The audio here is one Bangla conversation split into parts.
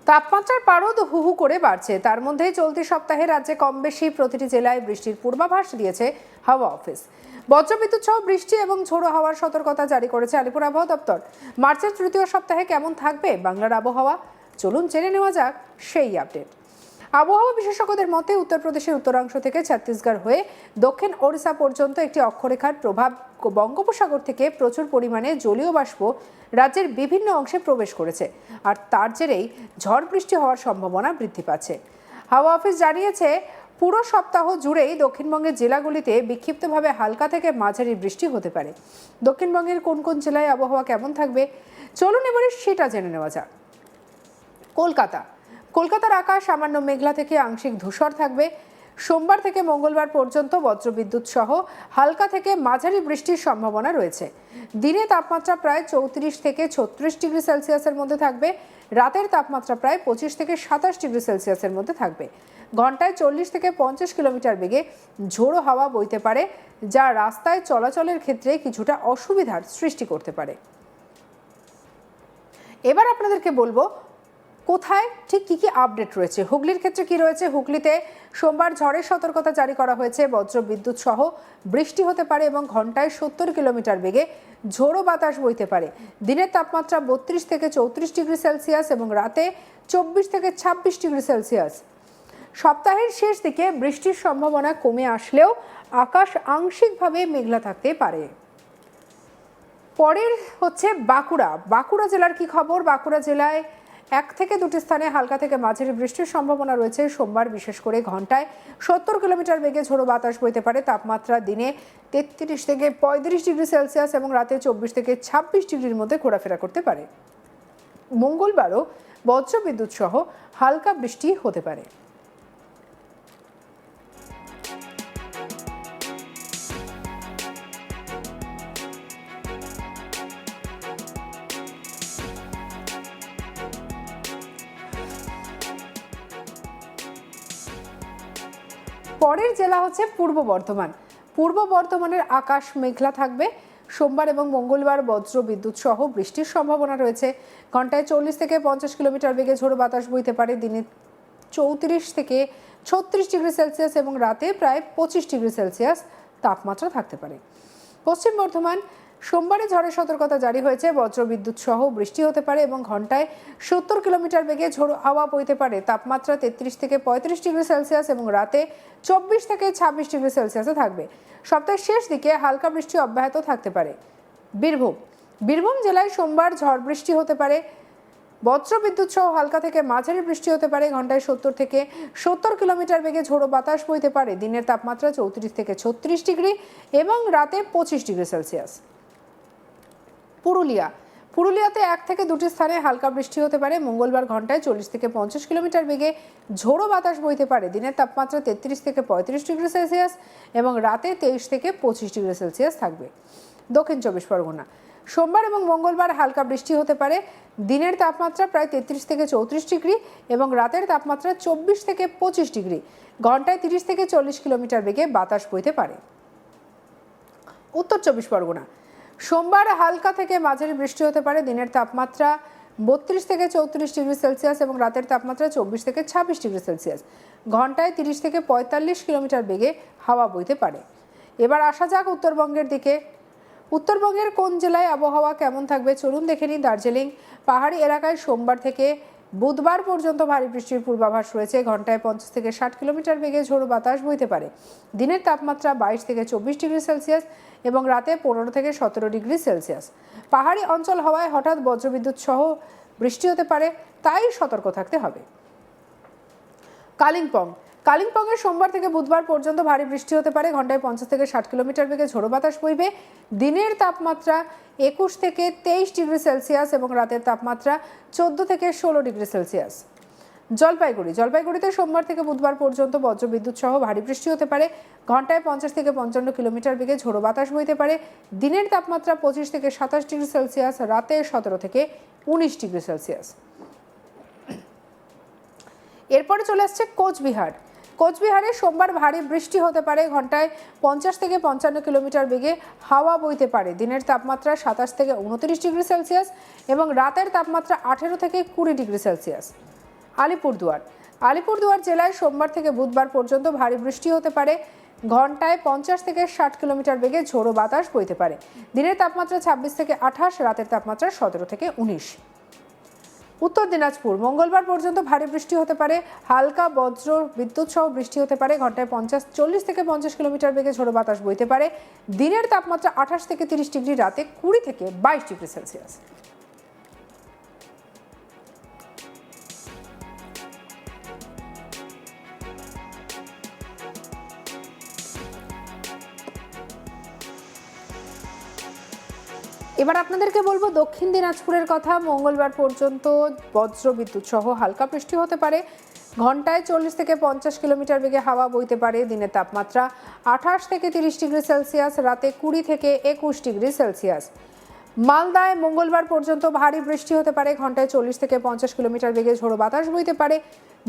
তাপমাত্রার পারদ হু হু করে বাড়ছে। তার মধ্যেই চলতি সপ্তাহে রাজ্যে কম বেশি প্রতিটি জেলায় বৃষ্টির পূর্বাভাস দিয়েছে হাওয়া অফিস। বজ্রবিদ্যুৎ সহ বৃষ্টি এবং ঝোড়ো হাওয়ার সতর্কতা জারি করেছে আলিপুর আবহাওয়া দপ্তর। মার্চের তৃতীয় সপ্তাহে কেমন থাকবে বাংলার আবহাওয়া, চলুন জেনে নেওয়া যাক সেই আপডেট। আবহাওয়া বিশেষজ্ঞদের মতে উত্তরপ্রদেশের উত্তরাংশ থেকে ছত্তিশগড় হয়ে দক্ষিণ ওড়িশা পর্যন্ত একটি অক্ষরেখার প্রভাব বঙ্গোপসাগর থেকে প্রচুর পরিমাণে জলীয় বাষ্প রাজ্যের বিভিন্ন অংশে প্রবেশ করেছে, আর তার জেরেই ঝড় বৃষ্টি হওয়ার সম্ভাবনা বৃদ্ধি পাচ্ছে। হাওয়া অফিস জানিয়েছে, পুরো সপ্তাহ জুড়েই দক্ষিণবঙ্গের জেলাগুলিতে বিক্ষিপ্তভাবে হালকা থেকে মাঝারি বৃষ্টি হতে পারে। দক্ষিণবঙ্গের কোন কোন জেলায় আবহাওয়া কেমন থাকবে চলুন এবারে সেটা জেনে নেওয়া যাক। কলকাতার আকাশ সামান্য মেঘলা থেকে আংশিক ধূসর থাকবে। সোমবার থেকে মঙ্গলবার পর্যন্ত বজ্রবিদ্যুৎ সহ হালকা থেকে মাঝারি বৃষ্টির সম্ভাবনা রয়েছে। দিনে তাপমাত্রা প্রায় 34 থেকে 36 ডিগ্রি সেলসিয়াসের মধ্যে থাকবে। রাতের তাপমাত্রা প্রায় 25 থেকে 27 ডিগ্রি সেলসিয়াসের মধ্যে থাকবে। ঘন্টায় 40 থেকে 50 কিলোমিটার বেগে ঝোড়ো হাওয়া বইতে পারে, যা রাস্তায় চলাচলের ক্ষেত্রে কিছুটা অসুবিধার সৃষ্টি করতে পারে। এবার আপনাদেরকে বলবো কোথায় ঠিক কি আপডেট রয়েছে। হুগলির ক্ষেত্রে কি রয়েছে? হুগলিতে সোমবার ঝড়ের সতর্কতা জারি করা হয়েছে। বজ্রবিদ্যুৎ সহ বৃষ্টি হতে পারে এবং ঘন্টায় 70 কিলোমিটার বেগে ঝোড়ো বাতাস বইতে পারে। দিনের তাপমাত্রা 32 থেকে 34 ডিগ্রি সেলসিয়াস এবং রাতে 24 থেকে 26 ডিগ্রি সেলসিয়াস। সপ্তাহের শেষ দিকে বৃষ্টির সম্ভাবনা কমে আসলেও আকাশ আংশিকভাবে মেঘলা থাকতে পারে। পরের হচ্ছে বাঁকুড়া জেলার কি খবর? বাঁকুড়া জেলায় 1 থেকে 2টি স্থানে হালকা থেকে মাঝারি বৃষ্টির সম্ভাবনা রয়েছে। সোমবার বিশেষ করে ঘন্টায় 70 কিলোমিটার বেগে ঝোড়ো বাতাস বইতে পারে। তাপমাত্রা দিনে 33 থেকে 35 ডিগ্রি সেলসিয়াস এবং রাতে 24 থেকে 26 ডিগ্রির মধ্যে ঘোরাফেরা করতে পারে। মঙ্গলবারও বজ্রবিদ্যুৎ সহ হালকা বৃষ্টি হতে পারে। পরের জেলা হচ্ছে পূর্ব বর্ধমানের আকাশ মেঘলা থাকবে। সোমবার এবং মঙ্গলবার বজ্রবিদ্যুৎ সহ বৃষ্টির সম্ভাবনা রয়েছে। ঘন্টায় 40 থেকে 50 কিলোমিটার বেগে ঝোড়ো বাতাস বইতে পারে। দিনে 34 থেকে 36 ডিগ্রি সেলসিয়াস এবং রাতে প্রায় 25 ডিগ্রি সেলসিয়াস তাপমাত্রা থাকতে পারে। পশ্চিম বর্ধমান সোমবারে ঝড়ের সতর্কতা জারি হয়েছে। বজ্রবিদ্যুৎ সহ বৃষ্টি হতে পারে এবং ঘন্টায় 70 কিলোমিটার বেগে ঝোড়ো হাওয়া বইতে পারে। তাপমাত্রা 33 থেকে 35 ডিগ্রি সেলসিয়াস এবং রাতে 24 থেকে 26 ডিগ্রি সেলসিয়াসে থাকবে। সপ্তাহের শেষ দিকে হালকা বৃষ্টি অব্যাহত থাকতে পারে। বীরভূম জেলায় সোমবার ঝড় বৃষ্টি হতে পারে। বজ্রবিদ্যুৎ সহ হালকা থেকে মাঝারি বৃষ্টি হতে পারে। ঘন্টায় 70 থেকে 70 কিলোমিটার বেগে ঝোড়ো বাতাস বইতে পারে। দিনের তাপমাত্রা 34 থেকে 36 ডিগ্রি এবং রাতে 25 ডিগ্রি সেলসিয়াস। পুরুলিয়াতে 1 থেকে 2টি স্থানে হালকা বৃষ্টি হতে পারে। মঙ্গলবার ঘন্টায় 40 থেকে 50 কিলোমিটার বেগে ঝোড়ো বাতাস বইতে পারে। দিনের তাপমাত্রা 33 থেকে 35 ডিগ্রি সেলসিয়াস এবং রাতে 23 থেকে 25 ডিগ্রি সেলসিয়াস থাকবে। দক্ষিণ চব্বিশ পরগনা সোমবার এবং মঙ্গলবার হালকা বৃষ্টি হতে পারে। দিনের তাপমাত্রা প্রায় 33 থেকে 34 ডিগ্রি এবং রাতের তাপমাত্রা 24 থেকে 25 ডিগ্রি। ঘন্টায় 30 থেকে 40 কিলোমিটার বেগে বাতাস বইতে পারে। উত্তর চব্বিশ পরগনা সোমবার হালকা থেকে মাঝারি বৃষ্টি হতে পারে। দিনের তাপমাত্রা 32 থেকে 34 ডিগ্রি সেলসিয়াস এবং রাতের তাপমাত্রা 24 থেকে 26 ডিগ্রি সেলসিয়াস। ঘন্টায় 30 থেকে 45 কিলোমিটার বেগে হাওয়া বইতে পারে। এবার আসা যাক উত্তরবঙ্গের দিকে। উত্তরবঙ্গের কোন জেলায় আবহাওয়া কেমন থাকবে চলুন দেখে নিই। দার্জিলিং পাহাড়ি এলাকায় সোমবার থেকে বুধবার পর্যন্ত ভারী বৃষ্টির পূর্বাভাস রয়েছে। ঘন্টায় 50 থেকে 60 কিলোমিটার বেগে ঝোড়ো বাতাস বইতে পারে। দিনের তাপমাত্রা 22 থেকে 24 ডিগ্রি সেলসিয়াস এবং রাতে 15 থেকে 17 ডিগ্রি সেলসিয়াস। পাহাড়ি অঞ্চল হওয়ায় হঠাৎ বজ্রবিদ্যুৎ সহ বৃষ্টি হতে পারে, তাই সতর্ক থাকতে হবে। কালিম্পংয়ে সোমবার থেকে বুধবার পর্যন্ত ভারী বৃষ্টি হতে পারে। ঘন্টায় 50 থেকে 60 কিলোমিটার বেগে ঝোড়ো বাতাস বইবে। দিনের তাপমাত্রা 21 থেকে 23 ডিগ্রি সেলসিয়াস এবং রাতের তাপমাত্রা 14 থেকে 16 ডিগ্রি সেলসিয়াস। জলপাইগুড়িতে সোমবার থেকে বুধবার পর্যন্ত বজ্রবিদ্যুৎ সহ ভারী বৃষ্টি হতে পারে। ঘন্টায় 50 থেকে 55 কিলোমিটার বেগে ঝোড়ো বাতাস বইতে পারে। দিনের তাপমাত্রা 25 থেকে 27 ডিগ্রি সেলসিয়াস, রাতে 17 থেকে 19 ডিগ্রি সেলসিয়াস। এরপরে চলে আসছে কোচবিহারে সোমবার ভারী বৃষ্টি হতে পারে। ঘন্টায় 50 থেকে 55 কিলোমিটার বেগে হাওয়া বইতে পারে। দিনের তাপমাত্রা 27 থেকে 29 ডিগ্রি সেলসিয়াস এবং রাতের তাপমাত্রা 18 থেকে 20 ডিগ্রি সেলসিয়াস। আলিপুরদুয়ার জেলায় সোমবার থেকে বুধবার পর্যন্ত ভারী বৃষ্টি হতে পারে। ঘন্টায় 50 থেকে 60 কিলোমিটার বেগে ঝোড়ো বাতাস বইতে পারে। দিনের তাপমাত্রা 26 থেকে 28, রাতের তাপমাত্রা 17 থেকে 19। উত্তর দিনাজপুর মঙ্গলবার পর্যন্ত ভারী বৃষ্টি হতে পারে। হালকা বজ্র বিদ্যুৎ সহ বৃষ্টি হতে পারে। ঘন্টায় 40 থেকে 50 কিলোমিটার বেগে ঝোড়ো বাতাস বইতে পারে। দিনের তাপমাত্রা 28 থেকে 30 ডিগ্রি, রাতে 20 থেকে 22 ডিগ্রি সেলসিয়াস। এবার আপনাদেরকে বলবো দক্ষিণ দিনাজপুরের কথা। মঙ্গলবার পর্যন্ত বজ্র বিদ্যুৎ সহ হালকা বৃষ্টি হতে পারে। ঘন্টায় 40 থেকে 50 কিলোমিটার বেগে হাওয়া বইতে পারে। দিনের তাপমাত্রা 28 থেকে 30 ডিগ্রি সেলসিয়াস, রাতে 20 থেকে 21 ডিগ্রি সেলসিয়াস। মালদায় মঙ্গলবার পর্যন্ত ভারী বৃষ্টি হতে পারে। ঘন্টায় 40 থেকে 50 কিলোমিটার বেগে ঝোড়ো বাতাস বইতে পারে।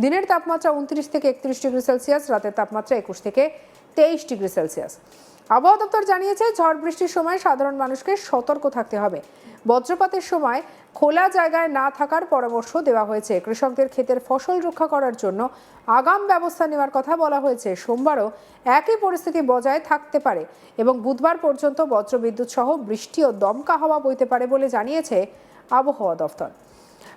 দিনের তাপমাত্রা 29 থেকে 31 ডিগ্রি সেলসিয়াস, রাতের তাপমাত্রা 21 থেকে 23 ডিগ্রি সেলসিয়াস। আবহাওয়া দপ্তর জানিয়েছে, ঝড় বৃষ্টির সময় সাধারণ মানুষকে সতর্ক থাকতে হবে। বজ্রপাতের সময় খোলা জায়গায় না থাকার পরামর্শ দেওয়া হয়েছে। কৃষকদের ক্ষেতের ফসল রক্ষা করার জন্য আগাম ব্যবস্থা নেওয়ার কথা বলা হয়েছে। সোমবারও একই পরিস্থিতি বজায় থাকতে পারে এবং বুধবার পর্যন্ত বজ্রবিদ্যুৎ সহ বৃষ্টি ও দমকা হাওয়া বইতে পারে বলে জানিয়েছে আবহাওয়া দপ্তর।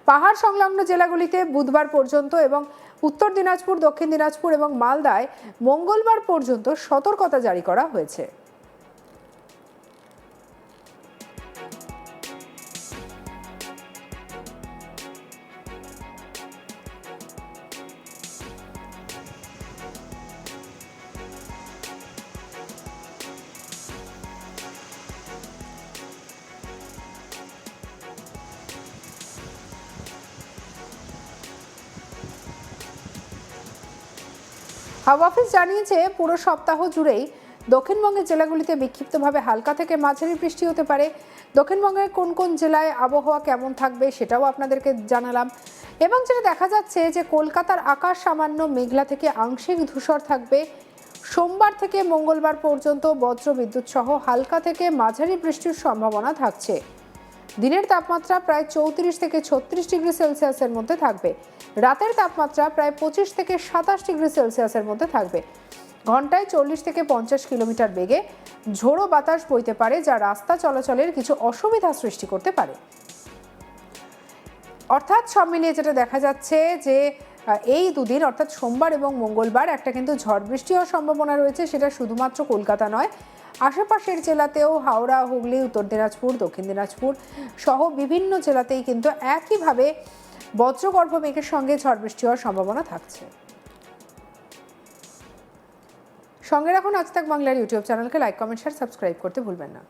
পাহাড় সংলগ্ন জেলাগুলিতে বুধবার পর্যন্ত এবং উত্তর দিনাজপুর, দক্ষিণ দিনাজপুর এবং মালদায় মঙ্গলবার পর্যন্ত সতর্কতা জারি করা হয়েছে। হাওয়া অফিস জানিয়েছে, পুরো সপ্তাহ জুড়েই দক্ষিণবঙ্গের জেলাগুলিতে বিক্ষিপ্তভাবে হালকা থেকে মাঝারি বৃষ্টি হতে পারে। দক্ষিণবঙ্গের কোন কোন জেলায় আবহাওয়া কেমন থাকবে সেটাও আপনাদেরকে জানালাম। এবং যেটা দেখা যাচ্ছে যে কলকাতার আকাশ সামান্য মেঘলা থেকে আংশিক ধূসর থাকবে। সোমবার থেকে মঙ্গলবার পর্যন্ত বজ্র বিদ্যুৎ সহ হালকা থেকে মাঝারি বৃষ্টির সম্ভাবনা থাকছে। দিনের তাপমাত্রা প্রায় 34 থেকে 36 ডিগ্রি সেলসিয়াসের মধ্যে থাকবে। রাতের তাপমাত্রা প্রায় 25 থেকে 27 ডিগ্রি সেলসিয়াসের মধ্যে থাকবে। ঘন্টায় 40 থেকে 50 কিলোমিটার বেগে ঝোড়ো বাতাস বইতে পারে, যা রাস্তা চলাচলের কিছু অসুবিধা সৃষ্টি করতে পারে। অর্থাৎ সব মিলিয়ে যেটা দেখা যাচ্ছে যে এই দুদিন অর্থাৎ সোমবার এবং মঙ্গলবার একটা কিন্তু ঝড় বৃষ্টি হওয়ার সম্ভাবনা রয়েছে। সেটা শুধুমাত্র কলকাতা নয়, আশেপাশের জেলাতেও হাওড়া, হুগলি, উত্তর দিনাজপুর, দক্ষিণ দিনাজপুর সহ বিভিন্ন জেলাতেই কিন্তু একইভাবে বজ্রগর্ভ মেঘের সঙ্গে ঝড় বৃষ্টি হওয়ার সম্ভাবনা থাকছে। সঙ্গে রাখুন আজ তাক বাংলার ইউটিউব চ্যানেলকে। লাইক, কমেন্ট, শেয়ার, সাবস্ক্রাইব করতে ভুলবেন না।